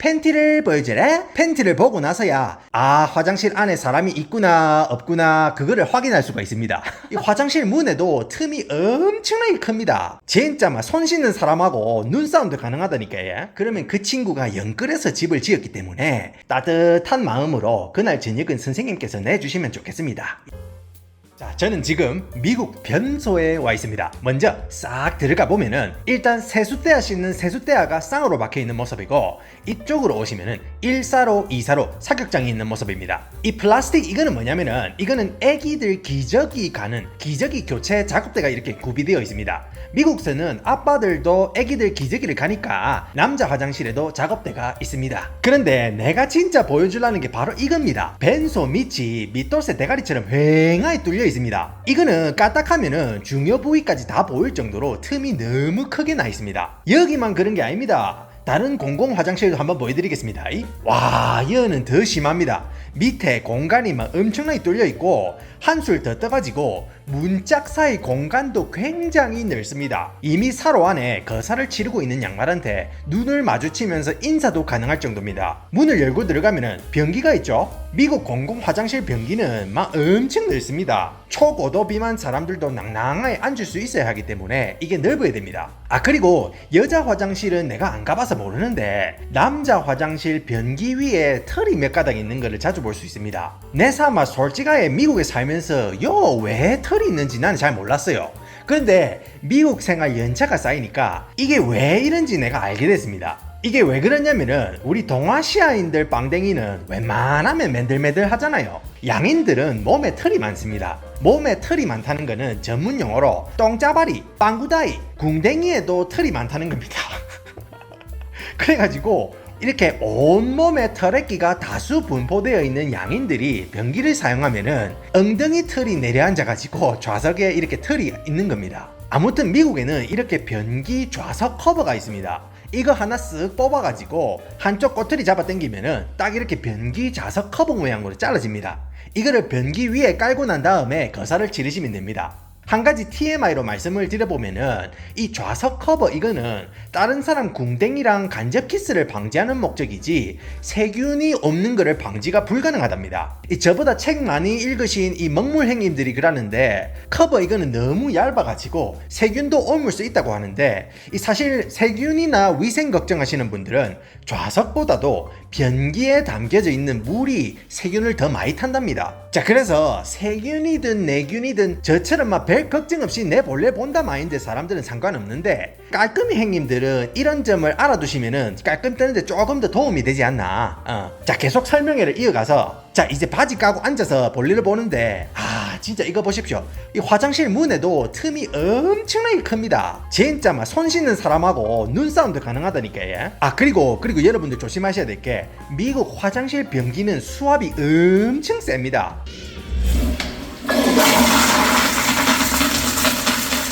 팬티를 보여주래? 팬티를 보고 나서야 화장실 안에 사람이 있구나 없구나 그거를 확인할 수가 있습니다. 이 화장실 문에도 틈이 엄청나게 큽니다. 진짜 막 손 씻는 사람하고 눈싸움도 가능하다니까. 예? 그러면 그 친구가 영끌에서 집을 지었기 때문에 따뜻한 마음으로 그날 저녁은 선생님께서 내주시면 좋겠습니다. 자, 저는 지금 미국 변소에 와 있습니다. 먼저 싹 들어가 보면은 일단 세숫대야 씻는 세숫대야가 쌍으로 박혀 있는 모습이고, 이쪽으로 오시면은 1사로 2사로 사격장이 있는 모습입니다. 이 플라스틱 이거는 뭐냐면은 이거는 애기들 기저귀 가는 기저귀 교체 작업대가 이렇게 구비되어 있습니다. 미국에서는 아빠들도 애기들 기저귀를 가니까 남자 화장실에도 작업대가 있습니다. 그런데 내가 진짜 보여주려는 게 바로 이겁니다. 변소 밑이 밑돌쇠 대가리처럼 휑하게 뚫려 있습니다. 이거는 까딱하면은 중요 부위까지 다 보일 정도로 틈이 너무 크게 나 있습니다. 여기만 그런 게 아닙니다. 다른 공공 화장실도 한번 보여드리겠습니다. 와, 이거는 더 심합니다. 밑에 공간이 막 엄청나게 뚫려 있고 한술 더 떠가지고 문짝 사이 공간도 굉장히 넓습니다. 이미 사로 안에 거사를 치르고 있는 양말한테 눈을 마주치면서 인사도 가능할 정도입니다. 문을 열고 들어가면은 변기가 있죠. 미국 공공 화장실 변기는 막 엄청 넓습니다. 초고도 비만 사람들도 낭낭하게 앉을 수 있어야 하기 때문에 이게 넓어야 됩니다. 그리고 여자 화장실은 내가 안 가봐서 모르는데 남자 화장실 변기 위에 털이 몇 가닥 있는 거를 자주 볼 수 있습니다. 내사마 솔직하게 미국에 살면서 왜 털이 있는지 나는 잘 몰랐어요. 그런데 미국 생활 연차가 쌓이니까 이게 왜 이런지 내가 알게 됐습니다. 이게 왜 그러냐면은 우리 동아시아인들 빵댕이는 웬만하면 맨들맨들 하잖아요. 양인들은 몸에 털이 많습니다. 몸에 털이 많다는 거는 전문 용어로 똥짜바리, 빵구다이, 궁댕이에도 털이 많다는 겁니다. 그래가지고 이렇게 온몸에 털액기가 다수 분포되어 있는 양인들이 변기를 사용하면은 엉덩이 털이 내려앉아가지고 좌석에 이렇게 털이 있는 겁니다. 아무튼 미국에는 이렇게 변기 좌석 커버가 있습니다. 이거 하나 쓱 뽑아가지고 한쪽 꼬투리 잡아 당기면은 딱 이렇게 변기 좌석 커버 모양으로 잘라집니다. 이거를 변기 위에 깔고 난 다음에 거사를 치르시면 됩니다. 한 가지 TMI로 말씀을 드려보면은 이 좌석 커버 이거는 다른 사람 궁뎅이랑 간접 키스를 방지하는 목적이지 세균이 없는 거를 방지가 불가능하답니다. 저보다 책 많이 읽으신 이 먹물행님들이 그러는데 커버 이거는 너무 얇아가지고 세균도 옮을 수 있다고 하는데 사실 세균이나 위생 걱정하시는 분들은 좌석보다도 변기에 담겨져 있는 물이 세균을 더 많이 탄답니다. 자, 그래서 세균이든 내균이든 저처럼 막 별 걱정 없이 내 볼래 본다 마인드 사람들은 상관없는데 깔끔이 행님들은 이런 점을 알아두시면은 깔끔 뜨는데 조금 더 도움이 되지 않나. 자, 계속 설명회를 이어가서 자, 이제 바지 까고 앉아서 볼일을 보는데 진짜 이거 보십시오. 이 화장실 문에도 틈이 엄청나게 큽니다. 진짜 막 손 씻는 사람하고 눈싸움도 가능하다니까. 예? 그리고 여러분들 조심하셔야 될 게 미국 화장실 변기는 수압이 엄청 셉니다.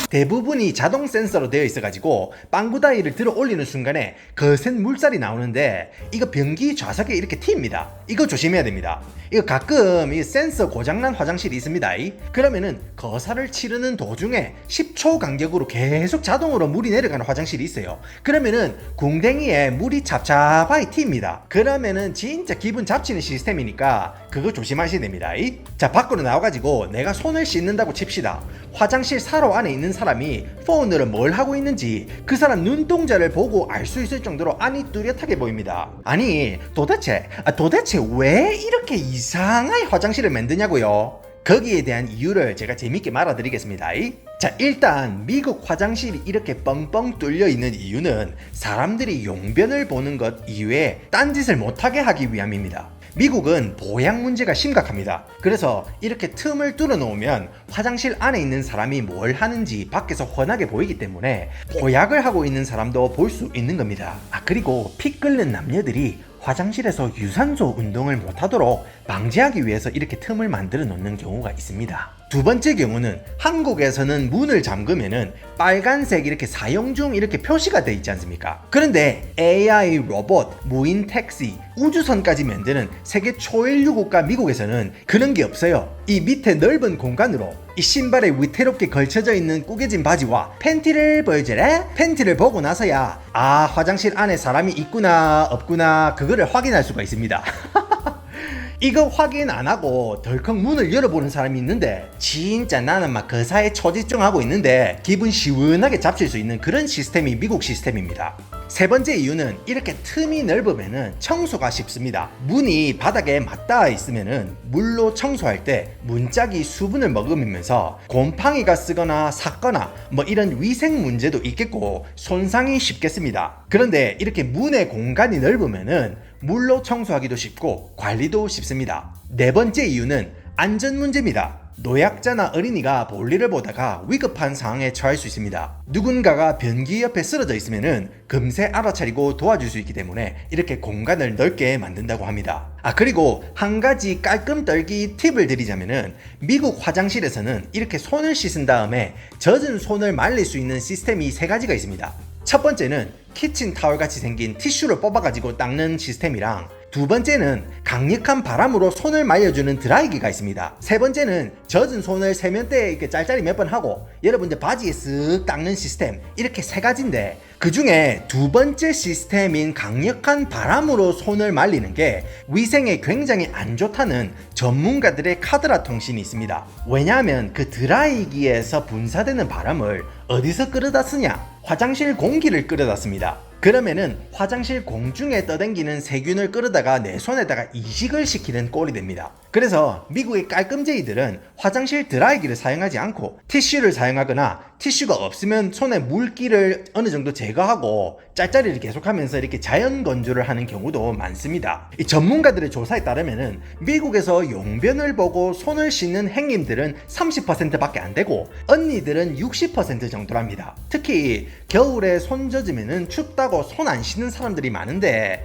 대부분이 자동 센서로 되어 있어가지고 빵구다이를 들어 올리는 순간에 거센 물살이 나오는데 이거 변기 좌석에 이렇게 튑니다. 이거 조심해야 됩니다. 이거 가끔 이 센서 고장난 화장실이 있습니다. 그러면은 거사를 치르는 도중에 10초 간격으로 계속 자동으로 물이 내려가는 화장실이 있어요. 그러면은 궁뎅이에 물이 잡잡하게 튑니다. 그러면은 진짜 기분 잡치는 시스템이니까 그거 조심하셔야 됩니다. 자, 밖으로 나와가지고 내가 손을 씻는다고 칩시다. 화장실 사로 안에 있는 사람이 폰으로 뭘 하고 있는지 그 사람 눈동자를 보고 알 수 있을 정도로 안이 뚜렷하게 보입니다. 아니 도대체 왜 이렇게 이상하게 화장실을 만드냐고요? 거기에 대한 이유를 제가 재밌게 말아드리겠습니다. 자, 일단 미국 화장실이 이렇게 뻥뻥 뚫려 있는 이유는 사람들이 용변을 보는 것 이외에 딴짓을 못하게 하기 위함입니다. 미국은 보약 문제가 심각합니다. 그래서 이렇게 틈을 뚫어 놓으면 화장실 안에 있는 사람이 뭘 하는지 밖에서 훤하게 보이기 때문에 보약을 하고 있는 사람도 볼 수 있는 겁니다. 그리고 피 끓는 남녀들이 화장실에서 유산소 운동을 못하도록 방지하기 위해서 이렇게 틈을 만들어 놓는 경우가 있습니다. 두 번째 경우는 한국에서는 문을 잠그면은 빨간색 이렇게 사용 중 이렇게 표시가 돼 있지 않습니까? 그런데 AI 로봇, 무인 택시, 우주선까지 만드는 세계 초일류 국가 미국에서는 그런 게 없어요. 이 밑에 넓은 공간으로 이 신발에 위태롭게 걸쳐져 있는 구겨진 바지와 팬티를 보여주래? 팬티를 보고 나서야 화장실 안에 사람이 있구나 없구나 그거를 확인할 수가 있습니다. 이거 확인 안 하고 덜컥 문을 열어보는 사람이 있는데 진짜 나는 막 그 사이에 초집중하고 있는데 기분 시원하게 잡힐 수 있는 그런 시스템이 미국 시스템입니다. 세 번째 이유는 이렇게 틈이 넓으면은 청소가 쉽습니다. 문이 바닥에 맞닿아 있으면은 물로 청소할 때 문짝이 수분을 머금으면서 곰팡이가 쓰거나 삭거나 뭐 이런 위생 문제도 있겠고 손상이 쉽겠습니다. 그런데 이렇게 문의 공간이 넓으면은 물로 청소하기도 쉽고 관리도 쉽습니다. 네 번째 이유는 안전 문제입니다. 노약자나 어린이가 볼일을 보다가 위급한 상황에 처할 수 있습니다. 누군가가 변기 옆에 쓰러져 있으면은 금세 알아차리고 도와줄 수 있기 때문에 이렇게 공간을 넓게 만든다고 합니다. 그리고 한 가지 깔끔 떨기 팁을 드리자면은 미국 화장실에서는 이렇게 손을 씻은 다음에 젖은 손을 말릴 수 있는 시스템이 세 가지가 있습니다. 첫 번째는 키친타월 같이 생긴 티슈를 뽑아가지고 닦는 시스템이랑 두 번째는 강력한 바람으로 손을 말려주는 드라이기가 있습니다. 세 번째는 젖은 손을 세면대에 이렇게 짤짤이 몇 번 하고 여러분들 바지에 쓱 닦는 시스템, 이렇게 세 가지인데 그 중에 두 번째 시스템인 강력한 바람으로 손을 말리는 게 위생에 굉장히 안 좋다는 전문가들의 카드라 통신이 있습니다. 왜냐하면 그 드라이기에서 분사되는 바람을 어디서 끌어다 쓰냐? 화장실 공기를 끌어다 씁니다. 그러면은 화장실 공중에 떠댕기는 세균을 끌어다가 내 손에다가 이식을 시키는 꼴이 됩니다. 그래서 미국의 깔끔쟁이들은 화장실 드라이기를 사용하지 않고 티슈를 사용하거나 티슈가 없으면 손에 물기를 어느 정도 제거하고 짤짤이를 계속하면서 이렇게 자연 건조를 하는 경우도 많습니다. 이 전문가들의 조사에 따르면은 미국에서 용변을 보고 손을 씻는 행님들은 30%밖에 안 되고 언니들은 60% 정도랍니다. 특히 겨울에 손 젖으면은 춥다고 손 안 씻는 사람들이 많은데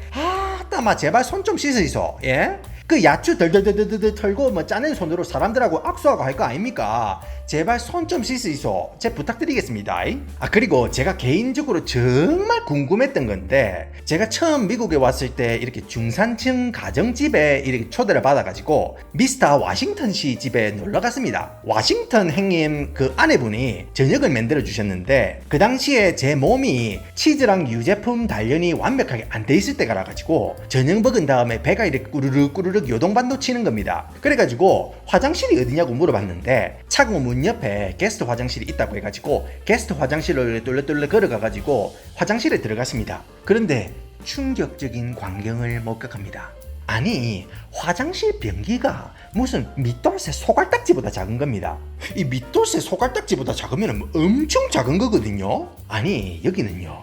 따마 제발 손 좀 씻으이소. 예? 그 야추 덜덜덜덜 털고 뭐 짜는 손으로 사람들하고 악수하고 할 거 아닙니까? 제발 손 좀 씻으이소. 제 부탁드리겠습니다. 그리고 제가 개인적으로 정말 궁금했던 건데 제가 처음 미국에 왔을 때 이렇게 중산층 가정집에 이렇게 초대를 받아가지고 미스터 워싱턴 씨 집에 놀러 갔습니다. 워싱턴 행님 그 아내분이 저녁을 만들어 주셨는데 그 당시에 제 몸이 치즈랑 유제품 단련이 완벽하게 안 돼 있을 때가 라가지고 저녁 먹은 다음에 배가 이렇게 꾸르륵 요동반도 치는 겁니다. 그래가지고 화장실이 어디냐고 물어봤는데 차고 문 옆에 게스트 화장실이 있다고 해가지고 게스트 화장실을 뚫레뚫레 걸어가가지고 화장실에 들어갔습니다. 그런데 충격적인 광경을 목격합니다. 아니 화장실 변기가 무슨 밑돌새 소갈딱지보다 작은 겁니다. 이 밑돌새 소갈딱지보다 작으면 엄청 작은 거거든요. 아니 여기는요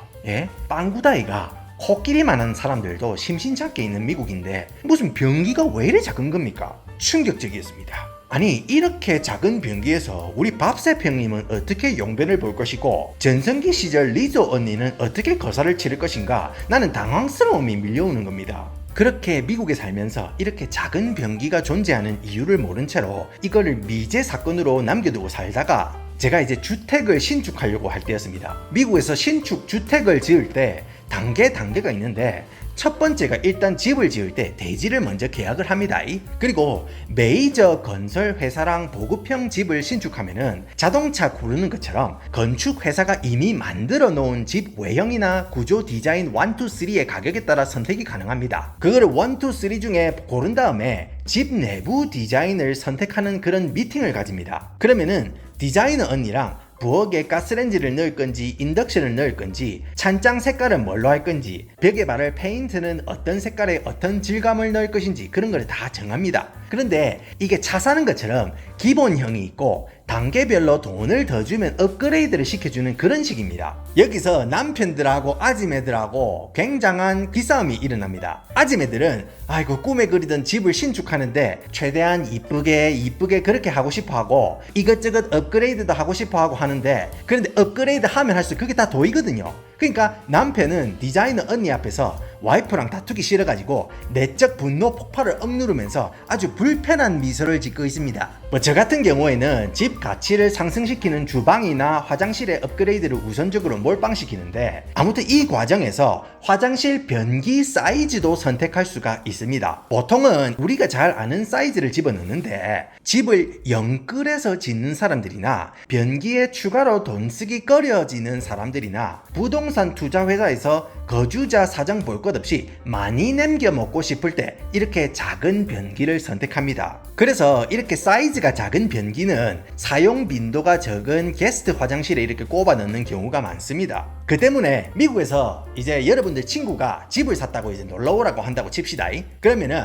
빵구다이가 코끼리만한 사람들도 심심찮게 있는 미국인데 무슨 변기가 왜 이래 작은 겁니까? 충격적이었습니다. 아니 이렇게 작은 변기에서 우리 밥셉 형님은 어떻게 용변을 볼 것이고 전성기 시절 리조 언니는 어떻게 거사를 치를 것인가 나는 당황스러움이 밀려오는 겁니다. 그렇게 미국에 살면서 이렇게 작은 변기가 존재하는 이유를 모른 채로 이거를 미제 사건으로 남겨두고 살다가 제가 이제 주택을 신축하려고 할 때였습니다. 미국에서 신축 주택을 지을 때 단계가 있는데 첫 번째가 일단 집을 지을 때 대지를 먼저 계약을 합니다. 그리고 메이저 건설 회사랑 보급형 집을 신축하면은 자동차 고르는 것처럼 건축 회사가 이미 만들어 놓은 집 외형이나 구조 디자인 1, 2, 3의 가격에 따라 선택이 가능합니다. 그거를 1, 2, 3 중에 고른 다음에 집 내부 디자인을 선택하는 그런 미팅을 가집니다. 그러면은 디자이너 언니랑 부엌에 가스레인지를 넣을 건지 인덕션을 넣을 건지 찬장 색깔은 뭘로 할 건지 벽에 바를 페인트는 어떤 색깔의 어떤 질감을 넣을 것인지 그런 걸 다 정합니다. 그런데 이게 차 사는 것처럼 기본형이 있고 단계별로 돈을 더 주면 업그레이드를 시켜주는 그런 식입니다. 여기서 남편들하고 아지매들하고 굉장한 기싸움이 일어납니다. 아지매들은 아이고 꿈에 그리던 집을 신축하는데 최대한 이쁘게 그렇게 하고 싶어 하고 이것저것 업그레이드도 하고 싶어 하고 하는데 그런데 업그레이드 하면 할수록 그게 다 도이거든요. 그러니까 남편은 디자이너 언니 앞에서 와이프랑 다투기 싫어가지고 내적 분노 폭발을 억누르면서 아주 불편한 미소를 짓고 있습니다. 뭐 저 같은 경우에는 집 가치를 상승시키는 주방이나 화장실의 업그레이드를 우선적으로 몰빵시키는데, 아무튼 이 과정에서 화장실 변기 사이즈도 선택할 수가 있습니다. 보통은 우리가 잘 아는 사이즈를 집어넣는데, 집을 영끌해서 짓는 사람들이나 변기에 추가로 돈 쓰기 꺼려지는 사람들이나 부동산 투자회사에서 거주자 사정 볼 것 없이 많이 남겨 먹고 싶을 때 이렇게 작은 변기를 선택합니다. 그래서 이렇게 사이즈가 작은 변기는 사용 빈도가 적은 게스트 화장실에 이렇게 꼽아 넣는 경우가 많습니다. 그 때문에 미국에서 이제 여러분들 친구가 집을 샀다고 이제 놀러 오라고 한다고 칩시다. 그러면은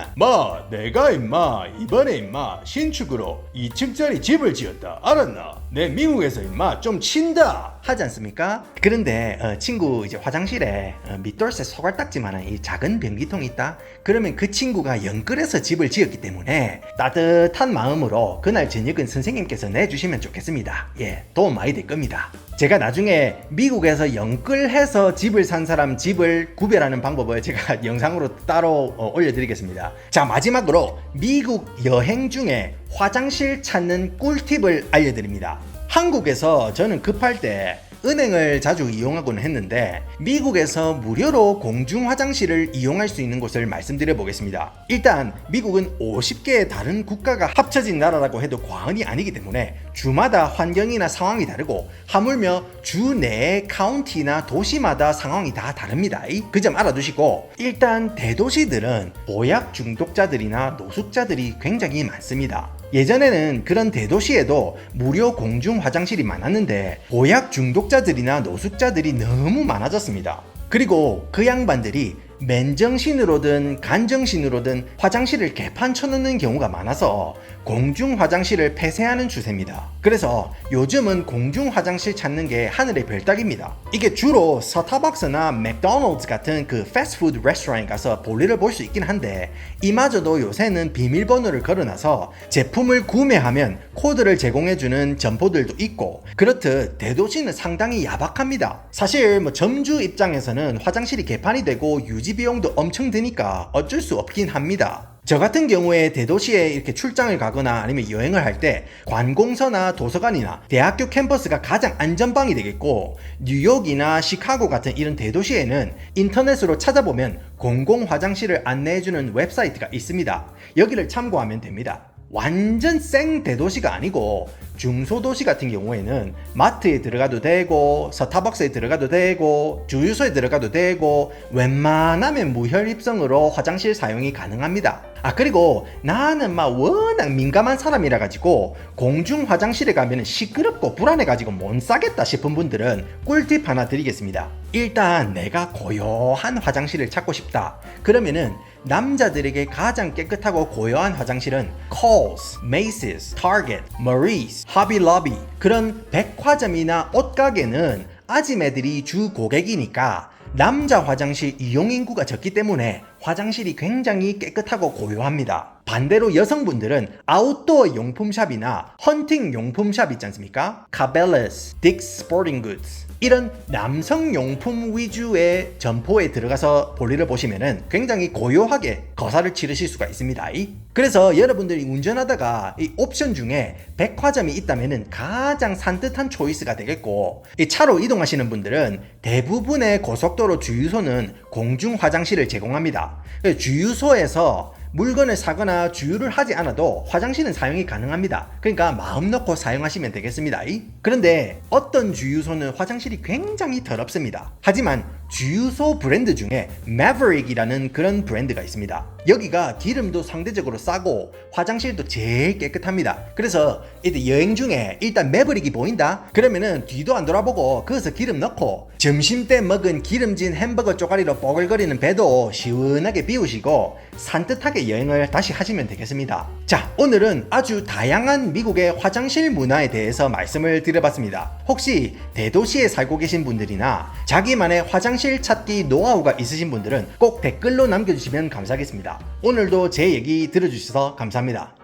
내가 이번에 신축으로 2층짜리 집을 지었다, 알았나? 내 미국에서 좀 친다 하지 않습니까? 그런데 친구 이제 화장실에 밑돌새 소갈딱지만한 이 작은 변기통이 있다? 그러면 그 친구가 영끌해서 집을 지었기 때문에 따뜻한 마음으로 그날 저녁은 선생님께서 내주시면 좋겠습니다. 예, 도움 많이 될 겁니다. 제가 나중에 미국에서 영끌해서 집을 산 사람 집을 구별하는 방법을 제가 영상으로 따로 올려드리겠습니다. 자, 마지막으로 미국 여행 중에 화장실 찾는 꿀팁을 알려드립니다. 한국에서 저는 급할 때 은행을 자주 이용하곤 했는데, 미국에서 무료로 공중 화장실을 이용할 수 있는 곳을 말씀드려 보겠습니다. 일단 미국은 50개의 다른 국가가 합쳐진 나라라고 해도 과언이 아니기 때문에 주마다 환경이나 상황이 다르고, 하물며 주 내의 카운티나 도시마다 상황이 다 다릅니다. 그 점 알아두시고, 일단 대도시들은 보약 중독자들이나 노숙자들이 굉장히 많습니다. 예전에는 그런 대도시에도 무료 공중 화장실이 많았는데 보약 중독자들이나 노숙자들이 너무 많아졌습니다. 그리고 그 양반들이 맨정신으로든 간정신으로든 화장실을 개판 쳐놓는 경우가 많아서 공중 화장실을 폐쇄하는 추세입니다. 그래서 요즘은 공중 화장실 찾는 게 하늘의 별따기입니다. 이게 주로 스타벅스나 맥도날드 같은 그 패스트푸드 레스토랑에 가서 볼일을 볼 수 있긴 한데, 이마저도 요새는 비밀번호를 걸어놔서 제품을 구매하면 코드를 제공해주는 점포들도 있고, 그렇듯 대도시는 상당히 야박합니다. 사실 점주 입장에서는 화장실이 개판이 되고 유지 비용도 엄청 드니까 어쩔 수 없긴 합니다. 저 같은 경우에 대도시에 이렇게 출장을 가거나 아니면 여행을 할 때 관공서나 도서관이나 대학교 캠퍼스가 가장 안전방이 되겠고, 뉴욕이나 시카고 같은 이런 대도시에는 인터넷으로 찾아보면 공공 화장실을 안내해주는 웹사이트가 있습니다. 여기를 참고하면 됩니다. 완전 생 대도시가 아니고 중소도시 같은 경우에는 마트에 들어가도 되고 스타벅스에 들어가도 되고 주유소에 들어가도 되고 웬만하면 무혈 입성으로 화장실 사용이 가능합니다. 그리고 나는 워낙 민감한 사람이라 가지고 공중 화장실에 가면 시끄럽고 불안해 가지고 못 싸겠다 싶은 분들은 꿀팁 하나 드리겠습니다. 일단 내가 고요한 화장실을 찾고 싶다. 그러면은 남자들에게 가장 깨끗하고 고요한 화장실은 Kohl's, Macy's, Target, Maurice, Hobby Lobby, 그런 백화점이나 옷가게는 아지매들이 주 고객이니까 남자 화장실 이용 인구가 적기 때문에 화장실이 굉장히 깨끗하고 고요합니다. 반대로 여성분들은 아웃도어 용품샵이나 헌팅 용품샵 있지 않습니까? Cabela's, Dick's Sporting Goods, 이런 남성 용품 위주의 점포에 들어가서 볼일을 보시면은 굉장히 고요하게 거사를 치르실 수가 있습니다. 그래서 여러분들이 운전하다가 이 옵션 중에 백화점이 있다면은 가장 산뜻한 초이스가 되겠고, 이 차로 이동하시는 분들은 대부분의 고속도로 주유소는 공중 화장실을 제공합니다. 주유소에서 물건을 사거나 주유를 하지 않아도 화장실은 사용이 가능합니다. 그러니까 마음 놓고 사용하시면 되겠습니다. 그런데 어떤 주유소는 화장실이 굉장히 더럽습니다. 하지만 주유소 브랜드 중에 Maverick이라는 그런 브랜드가 있습니다. 여기가 기름도 상대적으로 싸고 화장실도 제일 깨끗합니다. 그래서 이때 여행 중에 일단 매버릭이 보인다? 그러면은 뒤도 안 돌아보고 거기서 기름 넣고 점심때 먹은 기름진 햄버거 쪼가리로 뽀글거리는 배도 시원하게 비우시고 산뜻하게 여행을 다시 하시면 되겠습니다. 자, 오늘은 아주 다양한 미국의 화장실 문화에 대해서 말씀을 드려봤습니다. 혹시 대도시에 살고 계신 분들이나 자기만의 화장실 찾기 노하우가 있으신 분들은 꼭 댓글로 남겨주시면 감사하겠습니다. 오늘도 제 얘기 들어주셔서 감사합니다.